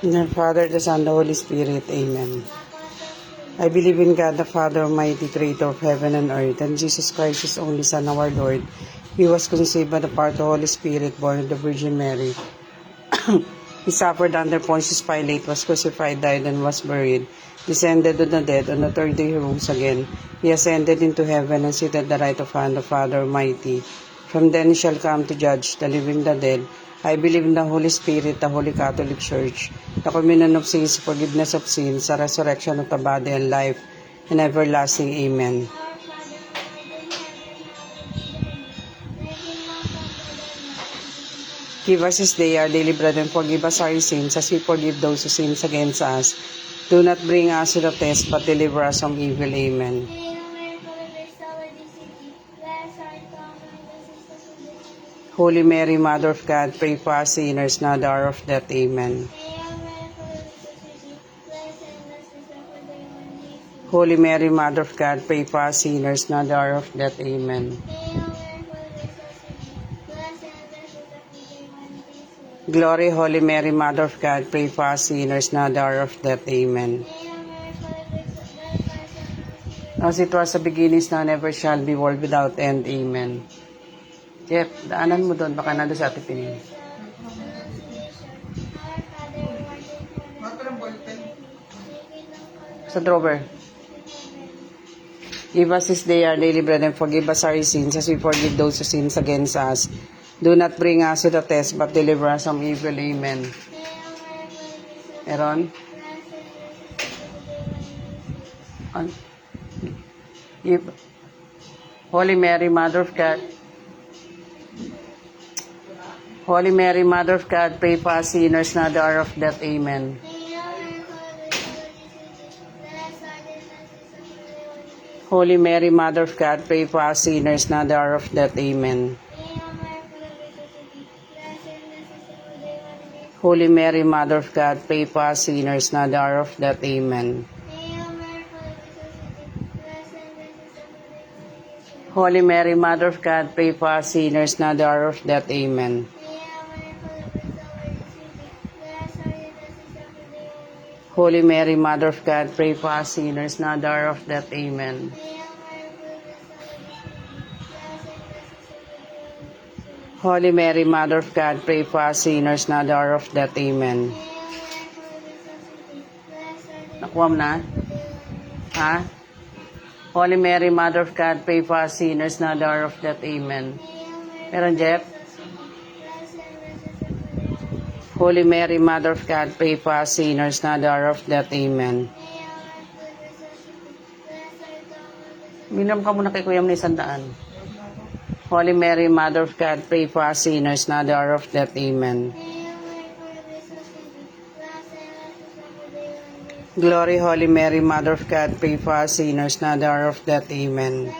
In the Father, the Son, the Holy Spirit. Amen. I believe in God, the Father Almighty, creator of heaven and earth, and Jesus Christ, His only Son, our Lord. He was conceived by the power of the Holy Spirit, born of the Virgin Mary. He suffered under Pontius Pilate, was crucified, died, and was buried. Descended to the dead, on the third day he rose again. He ascended into heaven and seated at the right of hand of the Father Almighty. From then he shall come to judge the living and the dead. I believe in the Holy Spirit, the Holy Catholic Church, the communion of saints, forgiveness of sins, the resurrection of the body and life, and everlasting. Amen. Give us this day our daily bread, and forgive us our sins as we forgive those who sin against us. Do not bring us to the test, but deliver us from evil. Amen. Holy Mary, Mother of God, pray for us sinners, now at the hour of death. Amen. Holy Mary, Mother of God, pray for us sinners, now at the hour of death. Amen. Glory, Holy Mary, Mother of God, pray for us sinners, now at the hour of death. Amen. As it was the beginning, now and ever shall be, world without end. Amen. Jeff, daanan mo doon, baka nandun sa Ate Pining. Sa drawer. Give us this day our daily bread, and forgive us our sins as we forgive those who sin against us. Do not bring us to the test, but deliver us from evil. Amen. Meron? Holy Mary, Mother of God. Holy Mary, Mother of God, pray for us sinners, now at the hour of death. Amen. Holy Mary, Mother of God, pray for us sinners, now at the hour of death. Amen. Holy Mary, Mother of God, pray for us sinners, now at the hour of death. Amen. Holy Mary, Mother of God, pray for us sinners, now at the hour of death. Amen. Holy Mary, Mother of God, pray for us sinners, now at the hour of death. Amen. Holy Mary, Mother of God, pray for us sinners, now at the hour of death. Amen. Nakuha mo na? Ha? Holy Mary, Mother of God, pray for us sinners, now at the hour of death. Amen. Meron, Jeff? Holy Mary, Mother of God, pray for us sinners, now at the hour of death. Amen. Minam ka muna kay Kuya mo na 100. Holy Mary, Mother of God, pray for us sinners, now at the hour of death. Amen. Glory, Holy Mary, Mother of God, pray for us sinners, now at the hour of death. Amen.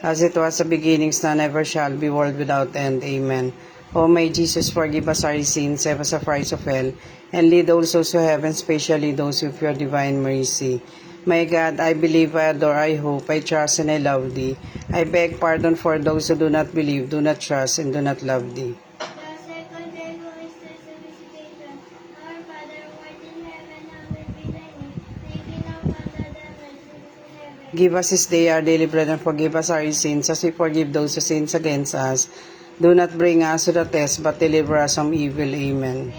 As it was the beginning, now and ever shall be, world without end. Amen. O may Jesus forgive us our sins, save us from of hell, and lead all souls to heaven, especially those with your divine mercy. My God, I believe, I adore, I hope, I trust, and I love Thee. I beg pardon for those who do not believe, do not trust, and do not love Thee. Give us this day our daily bread, and forgive us our sins as we forgive those who sin against us. Do not bring us to the test, but deliver us from evil. Amen.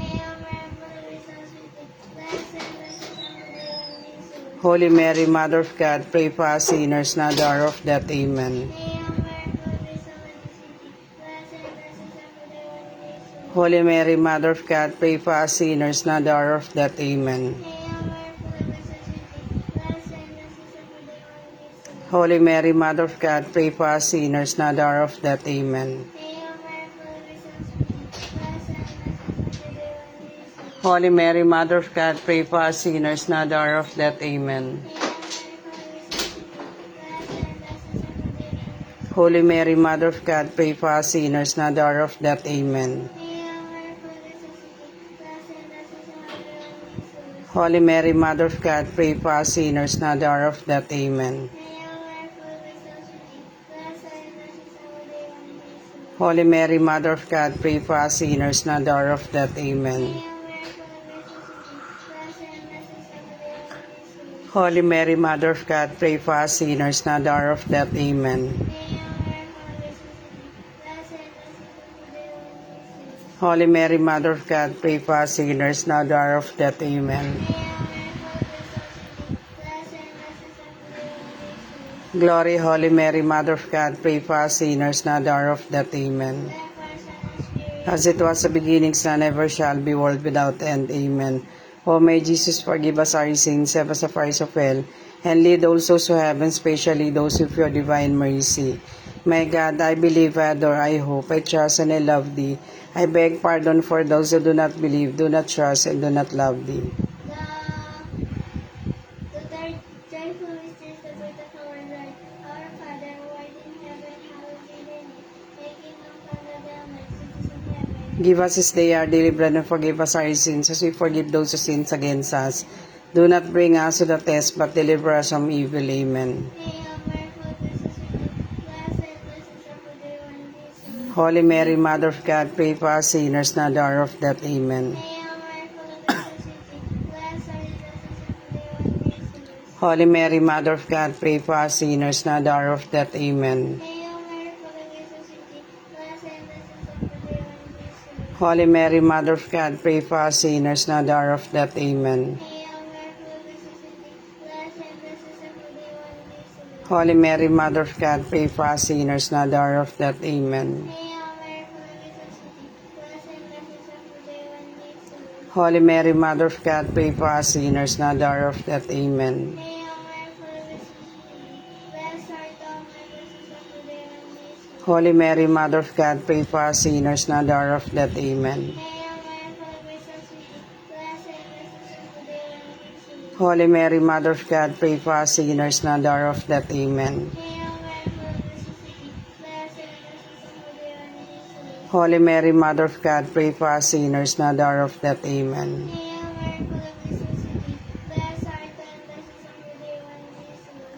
Holy Mary, Mother of God, pray for us sinners, now at the hour of death. Amen. Holy Mary, Mother of God, pray for us sinners, now at the hour of death. Amen. Holy Mary, Mother of God, pray for us sinners, now at the hour of death. Amen. Holy Mary, Mother of God, pray for us sinners, now at the hour of death. Amen. Holy Mary, Mother of God, pray for us sinners, now at the hour of death. Amen. Holy Mary, Mother of God, pray for us sinners, now at the hour of death. Amen. Holy Mary, Mother of God, pray for us sinners, now at the hour of death. Amen. Holy Mary, Mother of God, pray for us sinners, now at the hour of death. Amen. Holy Mary, Mother of God, pray for us sinners, now at the hour of death. Amen. Glory, Holy Mary, Mother of God, pray for us sinners, now at the hour of death. Amen. As it was the beginnings, now and ever shall be, world without end. Amen. O may Jesus forgive us our sins, save us the fires of hell, and lead all souls to heaven, especially those of your divine mercy. My God, I believe, I adore, I hope, I trust, and I love Thee. I beg pardon for those who do not believe, do not trust, and do not love Thee. The third joyful mystery is the birth of our Lord. Our Father, who art in heaven, hallowed be thy name. Thy kingdom come, thy will be done, as in heaven. Give us this day our daily bread, and forgive us our sins, as we forgive those who sin against us. Do not bring us to the test, but deliver us from evil. Amen. Holy Mary, Mother of God, pray for us sinners, now at the hour of death. Amen. Holy Mary, Mother of God, pray for us sinners, now at the hour of death. Amen. Holy Mary, Mother of God, pray for us sinners, now at the hour of death. Amen. Holy Mary, Mother of God, pray for us sinners, now at the hour of death. Amen. Holy Mary, Mother of God, pray for us sinners, now at the hour of death. Amen. Holy Mary, Mother of God, pray for us sinners, now at the hour of death. Amen. Holy Mary, Mother of God, pray for us sinners, now at the hour of death. Amen. Holy Mary, Mother of God, pray for us sinners, now at the hour of death. Amen.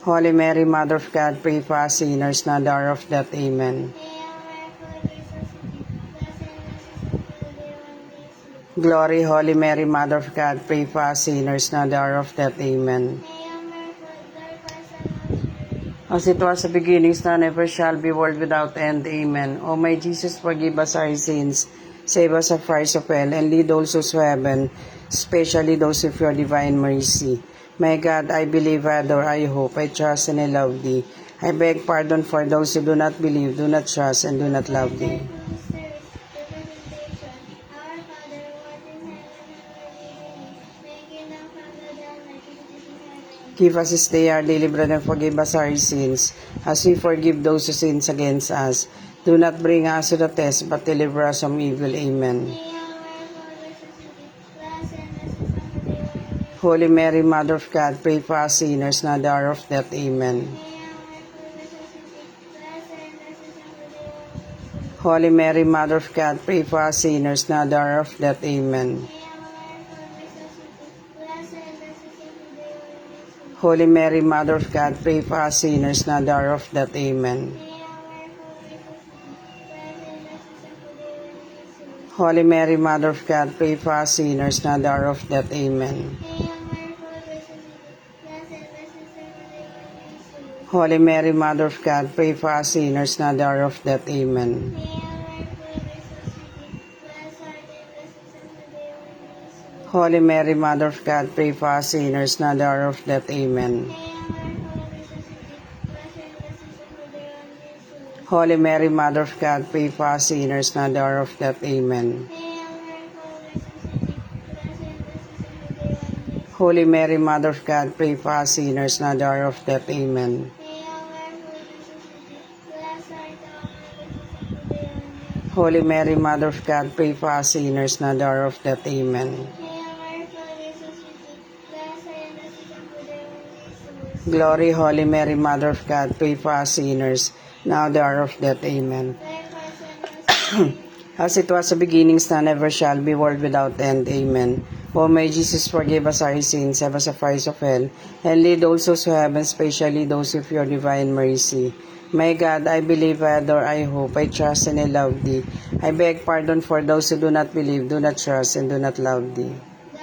Holy Mary, Mother of God, pray for us sinners, now at the hour of death. Amen. Glory, Holy Mary, Mother of God, pray for us sinners, now at the hour of death. Amen. As it was the beginnings, now and ever shall be, world without end. Amen. O my Jesus, forgive us our sins, save us the fires of hell, and lead all souls to heaven, especially those of your divine mercy. My God, I believe, I adore, I hope, I trust, and I love Thee. I beg pardon for those who do not believe, do not trust, and do not love Thee. Give us this day our daily bread, and forgive us our sins, as we forgive those who sin against us. Do not bring us to the test, but deliver us from evil. Amen. Holy Mary, Mother of God, pray for us sinners, now at the hour of death. Amen. Holy Mary, Mother of God, pray for us sinners, now at the hour of death. Amen. Holy Mary, Mother of God, pray for us sinners, now at the hour of death. Amen. Holy Mary, Mother of God, pray for us sinners, now at the hour of death. Amen. Holy Mary, Mother of God, pray for us sinners, now at the hour of death. Amen. Holy Mary, Mother of God, pray for us sinners, now at the hour of death. Amen. Holy Mary, Mother of God, pray for us sinners, now at the hour of death. Amen. Holy Mary, Mother of God, pray for us sinners, now at the hour of death. Amen. Holy Mary, Mother of God, pray for us sinners, now at the hour of death. Amen. Glory, Holy Mary, Mother of God, pray for us sinners, now at the hour of death. Amen. As it was the beginnings, now and ever shall be, world without end. Amen. O may Jesus forgive us our sins, save us the fires of hell, and lead all souls to heaven, especially those of your divine mercy. My God, I believe, I adore, I hope, I trust, and I love thee. I beg pardon for those who do not believe, do not trust, and do not love thee. The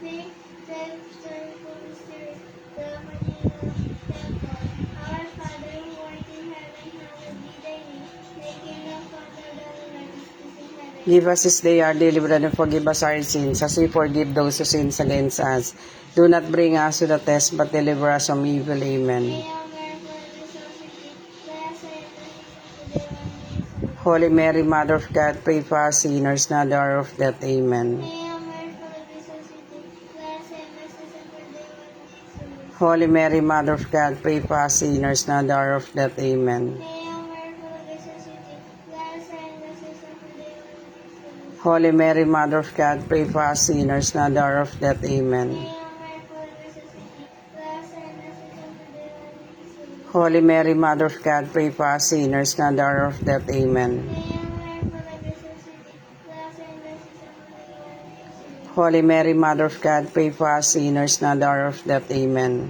fifth self-serving mystery, the Manila Temple. Our Father who art in heaven, hallowed be thy name. Thy kingdom come, thy will be done as it is in heaven. Give us this day our daily bread, and forgive us our sins, as we forgive those who sin against us. Do not bring us to the test, but deliver us from evil. Amen. Hail Mary, full of grace, blessed art thou amongst women. Holy Mary, Mother of God, pray for us sinners, now and at the hour of death. Amen. Hail Mary, full of grace, blessed art thou amongst women. Holy Mary, Mother of God, pray for us sinners, now and at the hour of death. Amen. Hail Mary, full of grace, blessed art thou amongst Holy Mary, Mother of God, pray for us sinners, now and at the hour of death. Amen. Holy Mary, Mother of God, pray for us sinners, now and at the hour of death. Amen. Holy Mary, Mother of God, pray for us sinners, now and at the hour of death. Amen.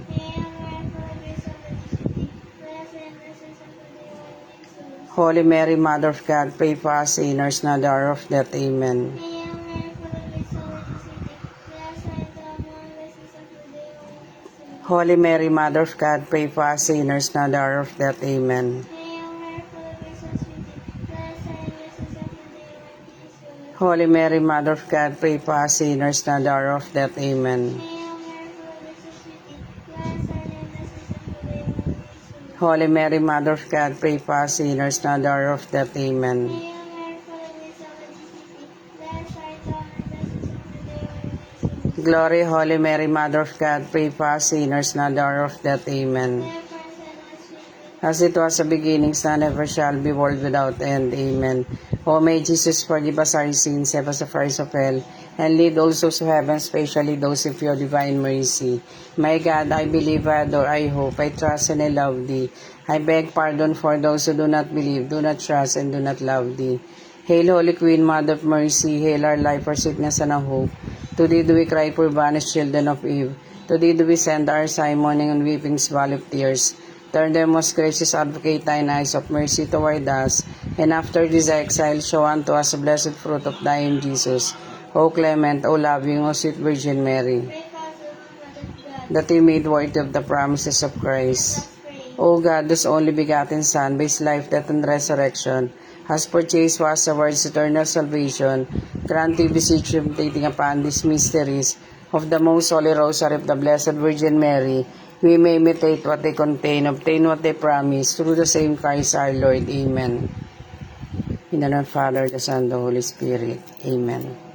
Holy Mary, Mother of God, pray for us sinners, now and at the hour of death. Amen. Holy Mary, Mother of God, pray for us sinners, now and at the hour of death. Amen. Holy Mary, Mother of God, pray for us sinners, now and at the hour of death. Amen. Holy Mary, Mother of God, pray for us sinners, now and at the hour of death. Amen. Glory, Holy Mary, Mother of God, pray for us sinners, now and at the hour of death. Amen. As it was the beginning, now and ever shall be, world without end. Amen. O may Jesus forgive us our sins, save us the fires of hell, and lead all souls to heaven, especially those of your divine mercy. My God, I believe, I adore, I hope, I trust, and I love thee. I beg pardon for those who do not believe, do not trust, and do not love thee. Hail, Holy Queen, Mother of Mercy, hail our life, our sickness, and our hope. To thee do we cry, poor banished children of Eve. To thee do we send our sigh, mourning and weeping's valley of tears. Turn their most gracious advocate thine eyes of mercy toward us, and after this exile show unto us the blessed fruit of thine Jesus. O clement, O loving, O sweet Virgin Mary, that we made worthy of the promises of Christ. O God, whose only begotten Son, by his life, death, and resurrection, has purchased for us the world's eternal salvation, grant, we beseech you, meditating upon these mysteries of the most holy rosary of the Blessed Virgin Mary, we may imitate what they contain, obtain what they promise, through the same Christ our Lord. Amen. In the name of the Father, the Son, and the Holy Spirit. Amen.